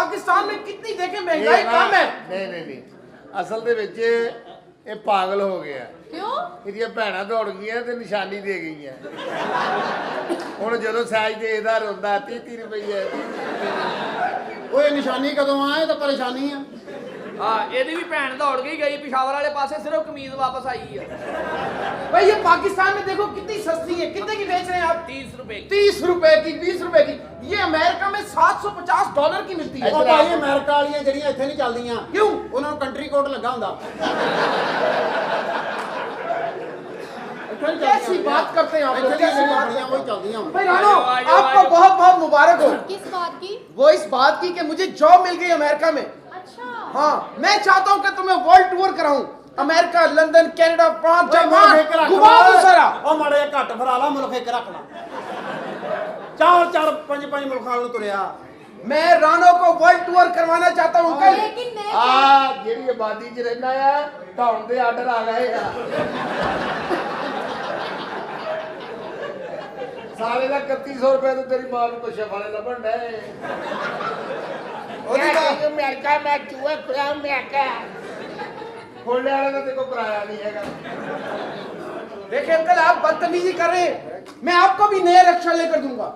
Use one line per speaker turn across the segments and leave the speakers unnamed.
पाकिस्तान में कितनी देखे महंगाई कम है।
नहीं असल दे विच ये पागल हो गया।
क्यों?
ਇਹਦੀਆਂ ਭੈਣਾਂ ਦੌੜ ਗਈਆਂ ਤੇ ਨਿਸ਼ਾਨੀ ਦੇ ਗਈਆਂ। ਹੁਣ ਜਦੋਂ ਸਾਈਜ਼ ਤੇ ਇਹਦਾ ਰੋਂਦਾ 30 ਰੁਪਏ।
ਓਏ ਨਿਸ਼ਾਨੀ ਕਦੋਂ ਆਏ ਤਾਂ ਪਰੇਸ਼ਾਨੀ ਆ।
हाँ ਇਹਦੀ ਵੀ ਭੈਣ ਦੌੜ ਗਈ ਪਿਸ਼ਾवर वाले पासे सिर्फ कमीज वापस आई है।
भाई ये पाकिस्तान में देखो कितनी सस्ती है, कितने की बेच रहे हैं आप?
30 रुपए
30 रुपए की, 20 रुपए की। ये अमेरिका में $750 की मिलती है।
ਉਹ ਭਾਈ ਅਮਰੀਕਾ ਵਾਲੀਆਂ ਜਿਹੜੀਆਂ ਇੱਥੇ ਨਹੀਂ ਚੱਲਦੀਆਂ
क्यों?
ਉਹਨਾਂ ਨੂੰ ਕੰਟਰੀ ਕੋਡ ਲੱਗਾ ਹੁੰਦਾ।
कैसी बात करते हैं आप लोग, कैसी बात
बड़ियां वही चलदियां।
भाई रानो आपको बहुत बहुत मुबारक हो।
किस बात की?
वो इस बात की कि मुझे जॉब मिल गई अमेरिका में।
अच्छा।
हाँ मैं चाहता हूँ कि तुम्हें वर्ल्ड टूर कराऊं, America, London, Canada, France, Japan, घुमा दूं सारा।
ਉਹ ਮਾੜੇ ਜਿਹਾ ਘੱਟ ਫਰਾ ਲਾ, ਮੁਲਕ ਇੱਕ ਰੱਖ ਲਾ। ਚਾਰ ਪੰਜ ਮੁਲਕਾਂ ਨੂੰ ਤੁਰਿਆ।
मैं रानो को वर्ल्ड टूर करवाना चाहता हूँ कल।
लेकिन मैं
ਆ ਜਿਹੜੀ ਆਬਾਦੀ 'ਚ ਰਹਿਣਾ ਆ ਢਾਉਣ ਦੇ ਆਰਡਰ ਆ ਗਏ ਆ। ਸਾਲੇ ਦਾ 3100 ਰੁਪਏ ਤੋਂ ਤੇਰੀ ਮਾਂ ਨੂੰ ਕੁਛ ਫਾਲੇ ਲੱਭਣ ਡਏ। ਉਹਦੀ ਤਾਂ ਅਮਰੀਕਾ ਮੈਂ ਚੂਹਾ ਖੁਆ ਅਮਰੀਕਾ ਖੋਲ੍ਹੇ ਵਾਲੇ ਦਾ ਤੇ ਕੋਈ ਕਿਰਾਇਆ ਨਹੀਂ ਹੈਗਾ।
देखिए अंकल आप बदतमीजी कर रहे हैं, मैं आपको भी नया रक्षा लेकर दूंगा।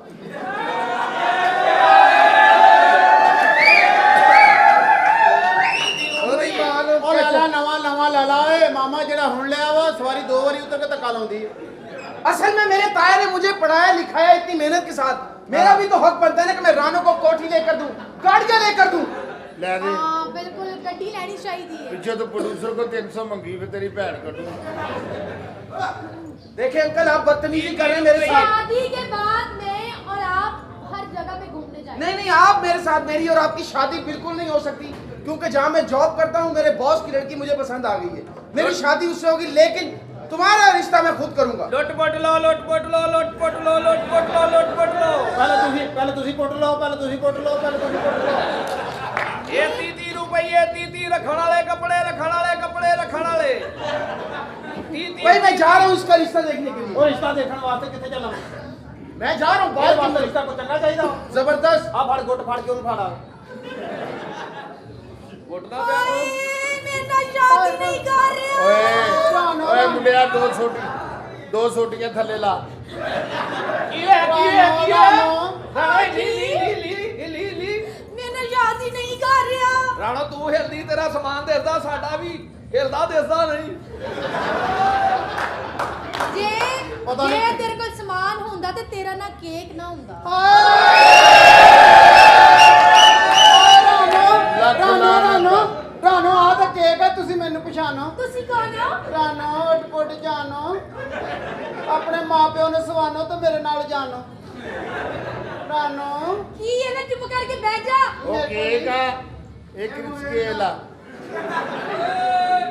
ਉਹ ਲਾਲਾ ਨਵਾਂ ਲਾਲਾ ਏ ਮਾਮਾ ਜਿਹੜਾ ਹੁਣ ਲਿਆ ਵਾ ਸਵਾਰੀ 2 ਵਾਰੀ ਉਤਰ ਕੇ ਧੱਕਾ ਲਾਉਂਦੀ ਹੈ।
असल में मेरे ताया ने मुझे पढ़ाया लिखाया इतनी मेहनत के साथ, मेरा भी तो हक बनता है ना कि मैं रानो को कोठी लेकर दूं, गाड़ियां लेकर दूं।
ਲੈ ਦੇ
हाँ बिल्कुल गड्डी लेनी चाहिए।
ਪਿੱਛੇ ਤੋਂ ਪ੍ਰੋਡਿਊਸਰ ਕੋ 300 ਮੰਗੀ ਫਿਰ ਤੇਰੀ ਭੈਣ ਕੱਢੂ।
देखिए अंकल आप बदतमीजी कर रहे हैं मेरे साथ।
शादी के बाद मैं और आप हर जगह पे घूमने जाएंगे।
नहीं आप मेरे साथ, मेरी और आपकी शादी बिल्कुल नहीं हो सकती, क्योंकि जहाँ मैं जॉब करता हूँ मेरे बॉस की लड़की मुझे पसंद आ गई है। मेरी शादी उससे होगी, लेकिन तुम्हारा रिश्ता मैं खुद करूंगा।
लुटपुट लो लुटपुट लो लुटपुट लो लुटपुट लो लुटपुट लो।
ਪਹਿਲਾਂ ਤੁਸੀਂ ਪੁੱਟ ਲਓ, ਪਹਿਲਾਂ ਤੁਸੀਂ ਪੁੱਟ ਲਓ।
ये 30 रुपये 30 रखने वाले कपड़े रखने वाले 30।
भाई मैं जा रहा हूँ इसका रिश्ता देखने के लिए।
ਉਹ ਰਿਸ਼ਤਾ ਦੇਖਣ ਵਾਸਤੇ ਕਿੱਥੇ ਚੱਲਾਂ?
मैं जा रहा हूँ
ਬਾਹਰ
बाहर
ਵਾਸਤੇ
की
ਰਿਸ਼ਤਾ ਕੋਈ ਚੰਗਾ ਚਾਹੀਦਾ।
जबरदस्त।
ਆ ਫੜ ਗੁੱਟ ਫੜ ਕੇ ਉਹਨੂੰ ਫੜਾ।
घुटना पे
मैं ना शादी नहीं कर रहा।
ਓਏ ਮੁੰਡਿਆ ਦੋ ਛੋਟੀਆਂ ਥੱਲੇ ਲਾ।
की है राणा ली
मैं ना शादी नहीं कर रहा।
राणा तू हिलदी तेरा समान देसदा साडा भी हिलदा देसदा नहीं।
जे
पता
जे
नहीं।
तेरे कोल समान हुंदा ते तेरा ना केक ना हुंदा।
ਰਾਨੋ ਆ ਤਾਂ ਕੇਕ ਹੈ, ਤੁਸੀਂ ਮੈਨੂੰ ਪਛਾਣੋ।
तुसी कौन हो?
ਰਾਨੋ ਉਟਪੁਟ ਜਾਨੋ, ਆਪਣੇ ਮਾਪਿਓ ਨੂੰ ਸਵਾਨੋ ਤੇ ਮੇਰੇ ਨਾਲ ਜਾਨੋ। ਰਾਨੋ
की ये ना चुप करके बैठ जा।
ਉਹ ਕੇਕ ਆ ਇਹ ਕ੍ਰਿਸਕੇਲ ਆ।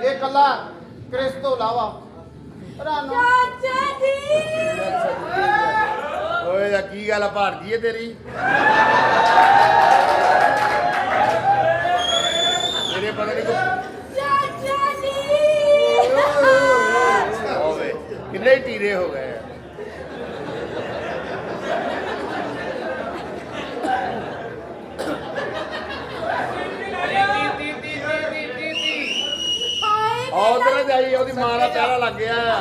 ਇਹ ਕੱਲਾ ਕ੍ਰਿਸਤੋ ਲਾਵਾ। ਰਾਨੋ
चाचा जी।
ਓਏ ਆ ਕੀ ਗੱਲ ਆ ਭਾਰਜੀ ਹੈ ਤੇਰੀ? ਮੇਰੇ ਪਤਾ ਨਹੀਂ
चाचा जी।
ਹੋਵੇ ਕਿੰਨੇ ਹੀ ਟੀਰੇ ਹੋ ਗਏ ਆ।
हाय
ਉਧਰ ਨਾ ਜਾਈ, ਉਹਦੀ ਮਾਂ ਦਾ ਪਹਿਰਾ ਲੱਗ ਗਿਆ ਆ।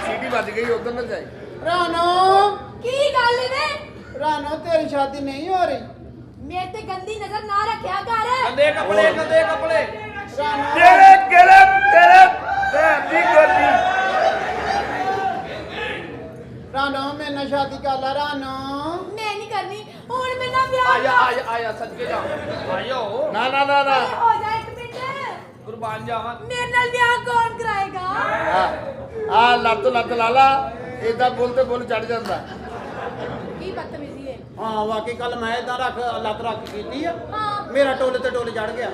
ਸੀਟੀ ਵੱਜ ਗਈ, ਉਧਰ ਨਾ ਜਾਈ।
ਰਾਨੋ
की गल ने?
ਰਾਨੋ ਤੇਰੀ ਸ਼ਾਦੀ ਨਹੀਂ ਹੋ ਰਹੀ।
मेरे ते गंदी नजर ना रखया कर।
गंदे कपड़े
ਰਾਨੋ
ਤੇਰੇ ਤੇਰੇ ਦੀ ਗੋਦੀ।
ਰਾਨੋ ਮੇਰੇ ਨਾਲ ਸ਼ਾਦੀ ਕਰ ਲੈ। ਰਾਨੋ
मैं नहीं करनी हुन मैं ना ब्याह
आया सदके जाओ आयो
ਨਾ ਨਾ ਨਾ ਨਾ
हो जाए एक मिनट।
कुर्बान जावा।
मेरे नाल ब्याह कौन कराएगा?
ਆ ਲੱਤ ਲਾਲਾ ਏਦਾਂ ਬੋਲ ਤੇ ਬੋਲ ਚੜ ਜਾਂਦਾ।
की बदतमीजी है।
ਹਾਂ ਵਾਕਈ ਕੱਲ ਮੈਂ ਇਦਾਂ ਲੱਤ ਰੱਖ ਕੀਤੀ ਆ,
हाँ
ਮੇਰਾ ਟੋਲੇ ਤੇ ਟੋਲੇ ਚੜ ਗਿਆ।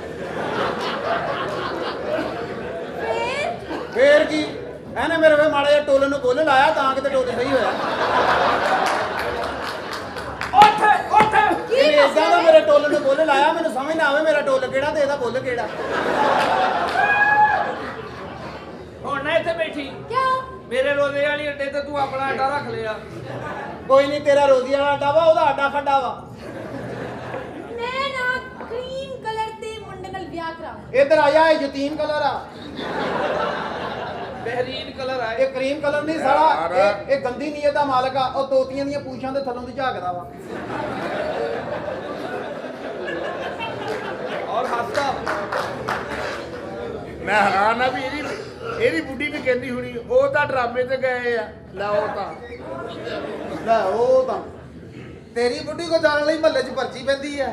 फिर
ਫੇਰ ਕੀ ਇਹਨੇ ਮੇਰੇ ਵੇ ਮਾੜੇ ਜਿਹੇ ਟੋਲੇ ਨੂੰ ਬੋਲ ਲਾਇਆ ਤਾਂ ਕਿਤੇ ਟੋਲੇ ਸਹੀ ਹੋਇਆ।
उठ
ਇਹਨੇ ਇਦਾਂ ਦਾ ਮੇਰੇ ਟੋਲੇ ਨੂੰ ਬੋਲ ਲਾਇਆ, ਮੈਨੂੰ ਸਮਝ ਨਾ ਆਵੇ ਮੇਰਾ ਟੋਲ ਕਿਹੜਾ ਤੇ ਇਹਦਾ ਬੋਲ ਕਿਹੜਾ।
ਹੁਣ ਨਾ ਇੱਥੇ ਬੈਠੀ
क्या?
ਮੇਰੇ ਰੋਜ਼ੇ ਵਾਲੀ ਅੱਡੇ ਤੇ ਤੂੰ ਆਪਣਾ ਅੱਡਾ ਰੱਖ ਲਿਆ।
ਕੋਈ ਨਹੀਂ ਤੇਰਾ ਰੋਜ਼ੀ ਵਾਲਾ ਅੱਡਾ ਵਾ, ਉਹਦਾ ਅੱਡਾ ਖੱਡਾ ਵਾ। ਇੱਧਰ ਆ ਜਾ, ਇਹ ਯਤੀਮ ਕਲਰ ਆ,
ਬਹਿਰੀਨ ਕਲਰ ਆ
ਇਹ ਕਰੀਮ ਕਲਰ ਨਹੀਂ ਸਾਲਾ, ਇਹ ਗੰਦੀ ਨੀਅਤ ਦਾ ਮਾਲਕ ਆ। ਉਹ ਤੋਤੀਆਂ ਦੀਆਂ ਪੂਛਾਂ ਦੇ ਥੱਲੋਂ ਦੀ ਝਾਕਦਾ ਵਾ।
ਔਰ ਹੱਸਦਾ।
ਮੈਂ ਹੈਰਾਨ ਆ ਵੀ ਇਹਦੀ ਬੁੱਢੀ ਵੀ ਕਹਿੰਦੀ ਹੁਣੀ ਉਹ ਤਾਂ ਡਰਾਮੇ ਤੇ ਗਏ ਆ। ਲੈ ਉਹ ਤਾਂ
ਲੈ ਉਹ ਤਾਂ
तेरी बुढ़ी को जाने ਲਈ ਮਹੱਲੇ 'ਚ ਪਰਚੀ ਪੈਂਦੀ ਹੈ।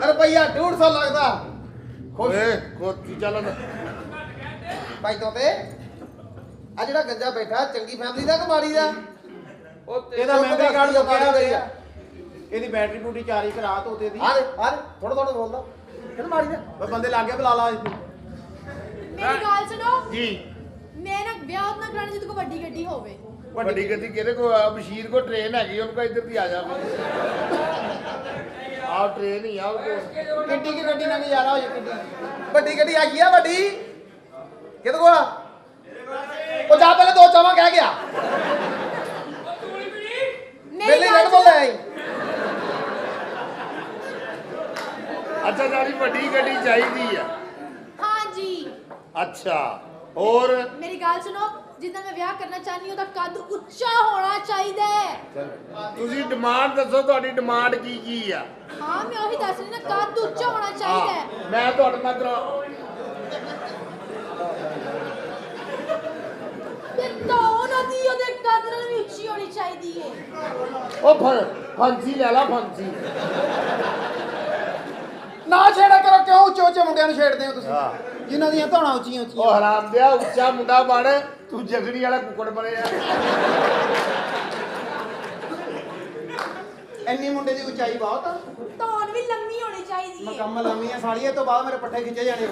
ਰੁਪਈਆ 150 ਲੱਗਦਾ।
ਓਏ ਕੋਤੀ ਚੱਲ ਨਾ।
ਭਾਈ ਤੋਤੇ ਆ ਜਿਹੜਾ ਗੰਜਾ ਬੈਠਾ ਚੰਗੀ ਫੈਮਿਲੀ ਦਾ ਕਿ ਮਾੜੀ ਦਾ?
ਉਹ ਤੇ
ਇਹਦਾ ਮੈਮਰੀ ਕਾਰਡ
ਜੋ
ਲੁਕਿਆ
ਕਿਹੜਾ
ਹੋਇਆ। ਇਹਦੀ ਬੈਟਰੀ ਬੂਟੀ ਚਾਰੀ ਕਰਾ ਤੋਤੇ ਦੀ।
ਆ ਥੋੜਾ ਥੋੜਾ ਬੋਲਦਾ ਕਿਹਨ ਮਾੜੀ ਦਾ?
ਬਸ ਬੰਦੇ ਲਾਗੇ ਬੁਲਾ ਲਾ ਇੱਥੇ।
ਮੇਰੀ ਗੱਲ ਸੁਣੋ
ਜੀ
ਮੈਂ ਨਾ ਵਿਆਹ ਉतना ਕਰਾਣਾ ਜਿੱਦ ਕੋ ਵੱਡੀ ਗੱਡੀ ਹੋਵੇ।
ਵੱਡੀ ਗੱਡੀ ਕਿਹਦੇ ਕੋ ਆ? ਬਸ਼ੀਰ ਕੋ ਟ੍ਰੇਨ ਹੈਗੀ, ਉਹਨੂੰ ਕਹ ਇੱਧਰ ਦੀ ਆ ਜਾ। ਆਹ ਟ੍ਰੇਨ ਹੀ ਆ ਉਹ ਕੋਲ।
ਕਿੱਡੀ ਕੀ ਗੱਡੀ ਨਾਲ ਨਜ਼ਾਰਾ ਹੋ ਜਾ। ਕਿੱਡੀ
ਵੱਡੀ ਗੱਡੀ ਆ ਗਈ ਆ ਵੱਡੀ ਕਿਹਦੇ ਕੋਲ ਆ?
ਉਹ ਜਾ ਪਹਿਲੇ ਦੋ ਚਾਵਾਂ ਕਹਿ ਗਿਆ।
ਮੇਰੀ
ਮੇਲੇ
ਗੱਲ
ਲੜ ਬੋਲਦਾ ਹੈ।
ਅੱਛਾ ਜਾਨੀ ਵੱਡੀ ਗੱਡੀ ਚਾਹੀਦੀ ਆ।
हाँ जी
ਅੱਛਾ ਹੋਰ
मेरी गल सुनो जिद्दां मैं विआह करना चाहनी हूं कद उच्चा होना चाहिए।
ਤੁਸੀਂ ਡਿਮਾਂਡ ਦੱਸੋ, ਤੁਹਾਡੀ ਡਿਮਾਂਡ ਕੀ ਆ?
हाँ मैं वही दस रही ना कद उच्चा होना चाहिए।
ਹਾਂ, ਮੈਂ ਤੁਹਾਡੇ ਨਾਲ ਕਰਾ
ते तो ਉਹਨਾਂ ਦੀ ਉਹਦੇ ਕਦ ਨਾਲ ਵੀ ਉੱਚੀ ਹੋਣੀ ਚਾਹੀਦੀ ਹੈ।
ਉਹ ਫਾਂਸੀ ਲੈ ਲਾ ਫਾਂਸੀ।
ਨਾ ਛੇੜਾ ਕਰੋ, ਕਿਉਂ ਉੱਚੇ ਉੱਚੇ ਮੁੰਡਿਆਂ ਨੂੰ ਛੇੜਦੇ ਹੋ ਤੁਸੀਂ?
ਹਾਂ।
ਜਿਨ੍ਹਾਂ ਦੀਆਂ ਧੌਣਾਂ ਉੱਚੀਆਂ
ਉਹ
ਉੱਚੀਆਂ।
ਹਰਾਮ ਦਿਆ ਉੱਚਾ ਮੁੰਡਾ ਬਣ, ਤੂੰ ਜਗੜੀ ਵਾਲਾ ਕੁੱਕੜ ਬਣਿਆ।
ਇੰਨੀ ਮੁੰਡੇ ਦੀ ਉਚਾਈ ਬਹੁਤ ਆ।
ਧੌਣ ਵੀ ਲੰਮੀ ਹੋਣੀ ਚਾਹੀਦੀ ਹੈ।
ਮੁਕੰਮਲ ਲੰਮੀਆਂ ਸਾਲੀਆਂ ਤੋਂ ਬਾਅਦ ਮੇਰੇ ਪੱਠੇ ਖਿੱਚੇ ਜਾਣੇ।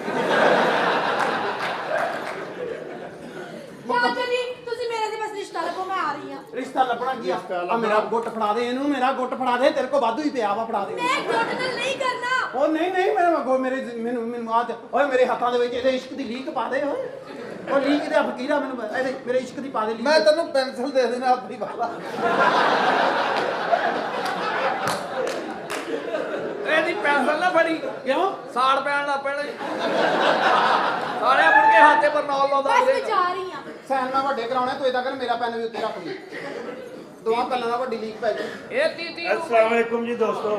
ਚਾਚਾ ਜੀ ਤੁਸੀਂ ਮੇਰੇ ਤੇ ਬਸ ਰਿਸ਼ਤਾ ਲੱਭੋ ਮੈਂ ਆ ਰਹੀ ਹਾਂ।
ਰਿਸ਼ਤਾ ਲੱਭਣਾ ਕੀ ਆ?
ਰਿਸ਼ਤਾ
ਆ
ਲੱਭਣਾ।
ਮੇਰਾ ਗੁੱਟ ਫੜਾ ਦੇ ਇਹਨੂੰ, ਮੇਰਾ ਗੁੱਟ ਫੜਾ ਦੇ। ਤੇਰੇ ਕੋ ਵਾਧੂ ਹੀ ਪਿਆ ਵਾ, ਫੜਾ ਦੇ।
ਮੈਂ ਗੁੱਟ ਨਾਲ ਨਹੀਂ ਕਰਨਾ।
ਉਹ ਨਹੀਂ ਨਹੀਂ, ਮੈਨੂੰ ਆਹ ਓਏ ਮੇਰੇ ਹੱਥਾਂ ਦੇ ਵਿੱਚ ਇਹਦੇ ਇਸ਼ਕ ਦੀ ਲੀਕ ਪਾ ਦੇ। ਓਏ ਉਹ ਲੀਕ ਦੇ ਫਕੀਰਾ ਮੈਨੂੰ ਇਹਦੇ ਮੇਰੇ ਇਸ਼ਕ ਦੀ ਪਾ ਦੇ ਲੀਕ।
ਮੈਂ ਤੈਨੂੰ ਪੈਨਸਲ ਦੇ ਦੇਣਾ ਆਪਣੀ ਵਾਲਾ।
ਇਹਦੀ ਪੈਨਸਲ ਨਾ ਫੜੀ,
ਕਿਉਂ?
ਸਾੜ ਪੈਣ ਲੱਗ ਪੈਣਾ। ਸਾਰਿਆਂ ਮੁੜ ਕੇ ਹੱਥੇ ਪਰ ਨੌਲ ਲਾਉਂਦਾ
ਬਸ ਮੈਂ
ਫਿਰੇ।
ਜਾ ਰਹੀ ਹਾਂ।
ਸੈਨ ਮੈਂ ਵੱਡੇ ਕਰਾਉਣੇ, ਤੂੰ ਇਦਾਂ ਕਰ ਮੇਰਾ ਪੈਨ ਵੀ ਉੱਤੇ ਰੱਖ ਲਈ। ਦੋਵਾਂ ਪੈਨਾਂ ਨਾਲ ਵੱਡੀ ਲੀਕ ਪੈ ਗਈ।
ਇਹ 30
अस्सलाम वालेकुम जी दोस्तों।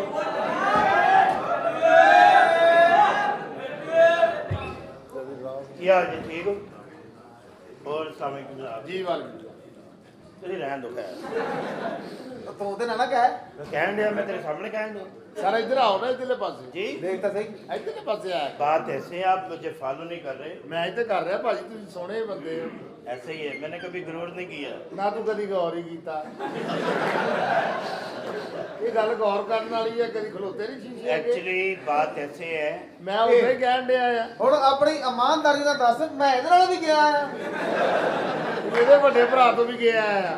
क्या हाल जी, ठीक हो? और अस्सलाम वालेकुम जनाब।
ਜੀ ਵਾਲੇਕੁਮ।
तेरी रहन दो खैर।
ਤੂੰ ਤੇ ਨਾ ਕਹਿ
मैं कहन दिया, मैं तेरे सामने कहन दूं।
ਸਾਰਾ ਇੱਧਰ ਆਓ ਨਾ, ਇੱਧਰਲੇ ਪਾਸੇ।
जी
ਦੇਖ ਤਾਂ ਸਹੀ।
ਇੱਧਰਲੇ ਪਾਸੇ ਆ।
बात ऐसे है, आप मुझे फॉलो नहीं कर रहे।
ਮੈਂ ਇੱਥੇ ਕਰ ਰਿਹਾ ਭਾਜੀ, ਤੁਸੀਂ ਸੋਹਣੇ ਬੰਦੇ ਹੋ।
ऐसे ही है, मैंने कभी गरूर नहीं किया।
ਨਾ ਤੂੰ ਕਦੀ ਗੌਰ ਹੀ ਕੀਤਾ। ਇਹ ਗੱਲ ਗੌਰ ਕਰਨ ਵਾਲੀ ਹੈ, ਕਦੀ ਖਲੋਤੇ ਨਹੀਂ ਸ਼ੀਸ਼ੇ ਅੱਗੇ।
एक्चुअली बात ऐसे है,
ਮੈਂ ਉੱਥੇ ਹੀ ਕਹਿਣ ਡਿਆ ਆ।
ਹੁਣ ਆਪਣੀ ਇਮਾਨਦਾਰੀ ਨਾਲ ਦੱਸ, ਮੈਂ ਇਹਦੇ ਨਾਲ ਵੀ ਗਿਆ ਆ।
ਤੂੰ ਇਹਦੇ ਵੱਡੇ ਭਰਾ ਤੋਂ ਵੀ ਗਿਆ ਆ।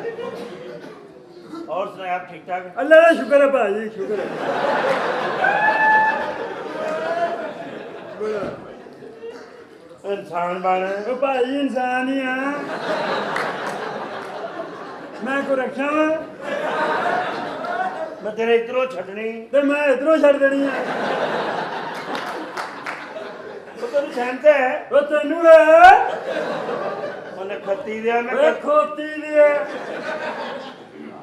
और सुनाए आप ठीक ठाक?
अल्लाह का शुक्र है भाजी, शुक्र है।
इंसान बन।
ओ भाई इंसान ही है। मैं को रखा वा
मैं तेरे इधरों छड़नी
ते मैं इधरों छड़ देनी है।
तो तेरी सहनता है।
ओ तेनू है
उन्हें खत्ती दिया, मैं
ओ खोती दिए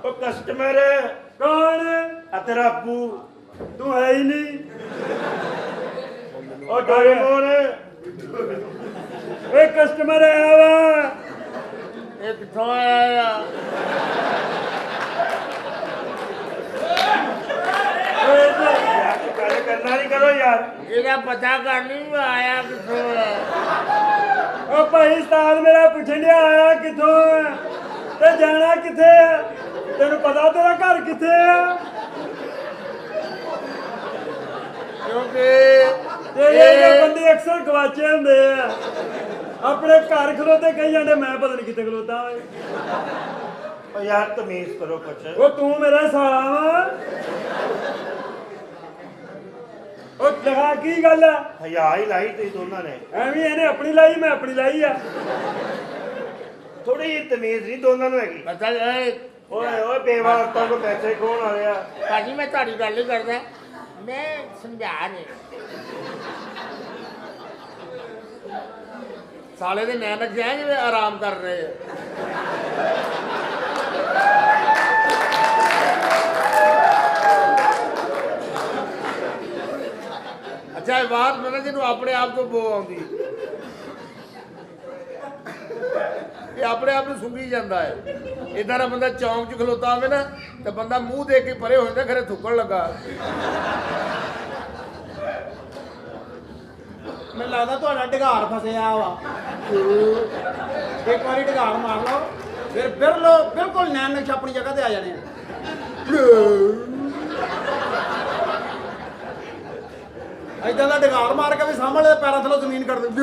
वो कस्टमर
कौन
तेरा अब्बू
तू है ही नहीं।
और डोरेमोन
ए कस्टमर आया वा
ਇਹ ਕਿੱਥੋਂ ਆਇਆ ਆ?
ओए ते
यार तो पहले करना नहीं करो यार।
ਇਹਦਾ ਪਤਾ ਕਰ ਲਈ ਆਇਆ ਕਿੱਥੋਂ ਆ।
ओ भाई उस्ताद मेरा पूछन दिया आया किथों है ते जाना किथे है? तेनू पता तेरा घर किथे है?
ਕਿਉਂਕਿ
ਇਹ ਬੰਦੇ ਅਕਸਰ ਗਵਾਚੇ ਹੁੰਦੇ ਆ ਆਪਣੇ ਘਰ ਖਲੋਤੇ ਕਹੀ ਜਾਂਦੇ ਮੈਂ ਪਤਾ ਨਹੀਂ ਕਿੱਥੇ ਖਲੋਤਾ ਓਏ।
और यार तमीज करो कुछ।
ਉਹ ਤੂੰ ਮੇਰਾ ਸਾਲਾ ਵਾ। ਉਹ ਲਗਾ ਕੀ ਗੱਲ ਆ?
हया ही लाई तुम दोनों ने।
ਐਵੇਂ ਇਹਨੇ ਆਪਣੀ ਲਾਈ ਮੈਂ ਆਪਣੀ ਲਾਈ ਆ।
थोड़ी जी तमीज नहीं दोनों ने हैगी।
ਪਤਾ ਓਏ
ओए ओए बेवा औरतों को पैसे कौन आ रहा?
ਭਾਜੀ ਮੈਂ ਤੁਹਾਡੀ ਗੱਲ ਨਹੀਂ ਕਰਦਾ। ਮੈਂ ਸਮਝਾ ਰਿਹਾ ਸਾਲੇ ਦੇ ਨੈਣਕ ਜਾਏ ਜਿਵੇਂ ਆਰਾਮ ਕਰ ਰਹੇ ਆ ਅੱਛਾ ਇਹ ਬਾਤ ਮੈਨੂੰ ਜਿਹਨੂੰ ਆਪਣੇ ਆਪ ਤੋਂ ਬੋ ਆਉਂਦੀ ਇਹ ਆਪਣੇ ਆਪ ਨੂੰ ਸੁੰਘੀ ਜਾਂਦਾ ਹੈ ਇਦਾਂ ਦਾ ਬੰਦਾ ਚੌਂਕ 'ਚ ਖਲੋਤਾ ਹੋਵੇ ਨਾ ਤੇ ਬੰਦਾ ਮੂੰਹ ਦੇ ਕੇ ਪਰੇ ਹੋ ਜਾਂਦਾ ਖਰੇ ਥੁੱਕਣ ਲੱਗਾ
ਮੈਨੂੰ ਲੱਗਦਾ ਤੁਹਾਡਾ ਢਗਾਰ ਫਸਿਆ ਵਾ ਇੱਕ ਵਾਰੀ ਢਗਾਰ ਮਾਰ ਲਓ ਫਿਰ ਬਿਲਕੁਲ ਨੈਣ ਨਕਸ਼ ਆਪਣੀ ਜਗ੍ਹਾ ਤੇ ਆ ਜਾਣੇ ਆ ਏਦਾਂ ਦਾ ਢਗਾਰ ਮਾਰ ਕੇ ਵੀ ਸਾਹਮਣੇ ਦੇ ਪੈਰਾਂ ਥੱਲੋਂ ਜ਼ਮੀਨ ਕੱਢ ਦਿੰਦੇ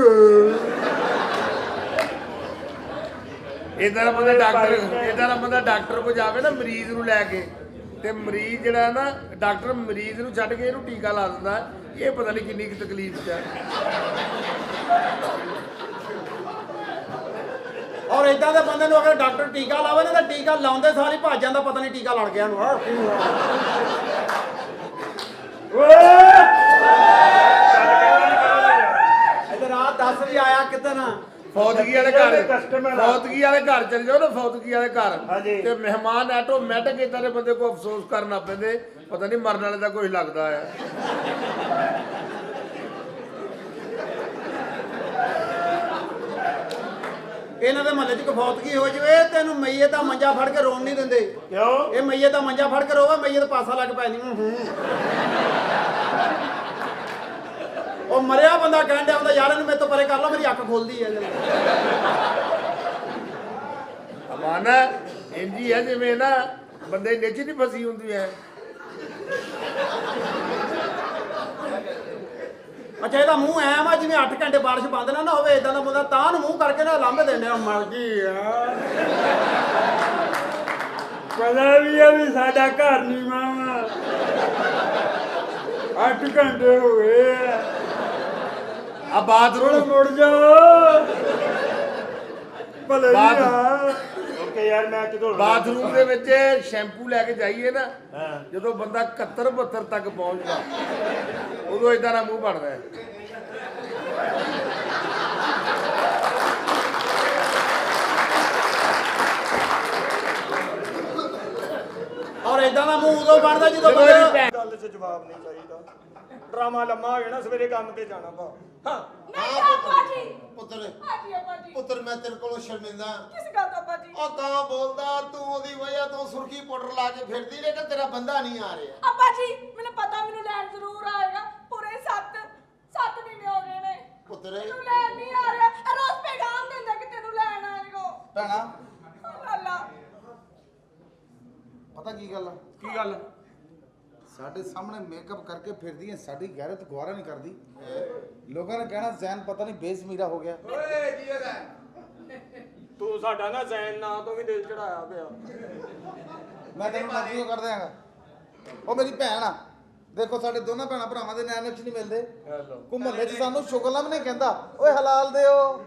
ਇਦਾਂ ਦਾ ਬੰਦਾ ਡਾਕਟਰ ਕੋਲ ਜਾਵੇ ਨਾ ਮਰੀਜ਼ ਨੂੰ ਲੈ ਕੇ ਤੇ ਮਰੀਜ਼ ਜਿਹੜਾ ਨਾ ਡਾਕਟਰ ਮਰੀਜ਼ ਨੂੰ ਛੱਡ ਕੇ ਇਹਨੂੰ ਟੀਕਾ ਲਾ ਦਿੰਦਾ ਇਹ ਪਤਾ ਨਹੀਂ ਕਿੰਨੀ ਕੁ ਤਕਲੀਫ 'ਚ ਹੈ
ਔਰ ਏਦਾਂ ਦੇ ਬੰਦੇ ਨੂੰ ਅਗਰ ਡਾਕਟਰ ਟੀਕਾ ਲਾਵੇ ਨਾ ਤਾਂ ਟੀਕਾ ਲਾਉਂਦੇ ਸਾਰ ਹੀ ਭੱਜ ਜਾਂਦਾ ਪਤਾ ਨਹੀਂ ਟੀਕਾ ਲੜ ਗਿਆ ਨੂੰ ਇਧਰ ਰਾਤ 10 ਵਜੇ ਆਇਆ ਕਿਤੇ ਨਾ
ਫੌਤਗੀ ਵਾਲੇ ਘਰ ਚਲ ਜਾਓ ਨਾ ਫੌਤਗੀ ਵਾਲੇ ਘਰ
ਹਾਂਜੀ।
ਤੇ ਮਹਿਮਾਨ ਆਟੋਮੈਟਿਕ ਇਦਾਂ ਦੇ ਬੰਦੇ ਕੋ ਅਫਸੋਸ ਕਰਨਾ ਪੈਂਦੇ ਪਤਾ ਨਹੀਂ ਮਰਨ ਵਾਲੇ ਦਾ ਕੁਝ ਲੱਗਦਾ ਆ
ਇਹਨਾਂ ਦੇ ਮਹੱਲੇ 'ਚ ਕਫੌਤਗੀ ਹੋ ਜਵੇ ਤੈਨੂੰ ਮਈਏ ਦਾ ਮੰਜਾ ਫੜ ਕੇ ਰੋਣ ਨਹੀਂ ਦਿੰਦੇ
ਕਿਉਂ
ਇਹ ਮਈਏ ਦਾ ਮੰਜਾ ਫੜ ਕੇ ਰੋਵੇ ਮਈਏ ਦਾ ਪਾਸਾ ਲੱਗ ਪੈ ਨਹੀਂ ਉਹ ਮਰਿਆ ਬੰਦਾ ਕਹਿਣ ਡਿਆ ਹੁੰਦਾ ਯਾਰ ਇਹਨੂੰ ਮੇਰੇ ਤੋਂ ਪਰੇ ਕਰ ਲਓ ਮੇਰੀ ਅੱਖ ਖੁੱਲਦੀ ਹੈ
ਅਮਾਨ ਇੰਜੀ ਹੈ ਜਿਵੇਂ ਨਾ ਬੰਦੇ ਨਿੱਚ ਨਹੀਂ ਫਸੀ ਹੁੰਦੀ ਹੈ
ਅੱਛਾ ਇਹਦਾ ਮੂੰਹ ਐ ਵਾ ਜਿਵੇਂ 8 ਘੰਟੇ ਬਾਰਿਸ਼ ਬੰਦ ਨਾ ਹੋਵੇ ਇਦਾਂ ਦਾ ਬੰਦਾ ਤਾਂ ਨੂੰ ਮੂੰਹ ਕਰਕੇ ਨਾ ਲਾਂਭੇ ਦੇਣ ਡਿਆ ਮਰ ਗਈ ਯਾਰ
ਪਤਾ ਵੀ ਆ ਵੀ ਸਾਡਾ ਘਰ ਨਹੀਂ ਮਾਮਾ 8 ਘੰਟੇ ਹੋ ਗਏ
ਆ ਬਾਥਰੂਮ
ਮੁੜ ਜਾ ਭਲੇ ਜੀ ਆ ਓਕੇ ਯਾਰ ਮੈਂ ਕਿਦੋਂ
ਬਾਥਰੂਮ ਦੇ ਵਿੱਚ ਸ਼ੈਂਪੂ ਲੈ ਕੇ ਜਾਈਏ ਨਾ ਜਦੋਂ ਬੰਦਾ 71 72 ਤੱਕ ਪਹੁੰਚਦਾ ਉਦੋਂ ਇਦਾਂ ਦਾ ਮੂੰਹ ਬਣਦਾ ਹੈ
ਔਰ ਇਦਾਂ ਦਾ ਮੂੰਹ ਉਦੋਂ ਬਣਦਾ ਜਦੋਂ ਬੰਦੇ
ਗੱਲ 'ਚ ਜਵਾਬ ਨਹੀਂ ਚਾਹੀਦਾ ਡਰਾਮਾ ਲੰਮਾ ਹੋ ਜਾਣਾ ਸਵੇਰੇ ਕੰਮ ਤੇ ਜਾਣਾ ਭਾ ਹਾਂ
ਨਹੀਂ ਅੱਬਾ ਜੀ
ਪੁੱਤਰ
ਹਾਂਜੀ ਅੱਬਾ ਜੀ
ਪੁੱਤਰ ਮੈਂ ਤੇਰੇ ਕੋਲੋਂ ਸ਼ਰਮਿੰਦਾ
ਕਿਸ ਗੱਲ ਦਾ ਅੱਬਾ ਜੀ
ਉਹ ਤਾਂ ਬੋਲਦਾ ਤੂੰ ਉਹਦੀ ਵਜ੍ਹਾ ਤੋਂ ਸੁਰਖੀ ਪਾਊਡਰ ਲਾ ਕੇ ਫਿਰਦੀ ਲੇਕਿਨ ਤੇਰਾ ਬੰਦਾ ਨਹੀਂ ਆ ਰਿਹਾ
ਅੱਬਾ ਜੀ ਮੈਨੂੰ ਪਤਾ ਮੈਨੂੰ ਲੈਣ ਜ਼ਰੂਰ ਆਏਗਾ ਪੂਰੇ 7 ਮਹੀਨੇ ਹੋ ਗਏ ਨੇ
ਪੁੱਤਰ
ਮੈਨੂੰ ਲੈਣ ਨਹੀਂ ਆ ਰਿਹਾ ਇਹ ਰੋਜ਼ ਪੈਗਾਮ ਦਿੰਦਾ ਕਿ ਤੈਨੂੰ ਲੈਣ ਆਏਗਾ
ਭੈਣਾ
ਅੱਲਾ
ਪਤਾ ਕੀ ਗੱਲ ਆ
ਕੀ ਗੱਲ
ਸਾਡੇ ਸਾਹਮਣੇ ਮੇਕਅਪ ਕਰਕੇ ਫਿਰਦੀ ਹੈ ਸਾਡੀ ਗੈਰਤ ਗਵਾਰਾ ਨਹੀਂ ਕਰਦੀ ਲੋਕਾਂ ਨੇ ਕਹਿਣਾ ਜ਼ੈਨ ਪਤਾ ਨਹੀਂ ਬੇਜ਼ਮੀਰਾ ਹੋ ਗਿਆ
ਓਏ ਜੀ ਉਹਦਾ
ਤੂੰ ਸਾਡਾ ਨਾ ਜ਼ੈਨ ਨਾਂ ਤੋਂ ਵੀ ਦਿਲ ਚੜਾਇਆ ਪਿਆ
ਮੈਂ ਤੈਨੂੰ ਨਜ਼ਰੀਓ ਕੱਢ ਦਿਆਂਗਾ ਉਹ ਮੇਰੀ ਭੈਣ ਆ ਦੇਖੋ ਸਾਡੇ ਦੋਨਾਂ ਭੈਣਾਂ ਭਰਾਵਾਂ ਦੇ ਨੈਣ ਨਕਸ਼ ਨਹੀਂ ਮਿਲਦੇ ਕੋ ਮੁਹੱਲੇ 'ਚ ਸਾਨੂੰ ਸ਼ੁਗਲਮ ਨਹੀਂ ਕਹਿੰਦਾ ਓਏ ਹਲਾਲ ਦਿਓ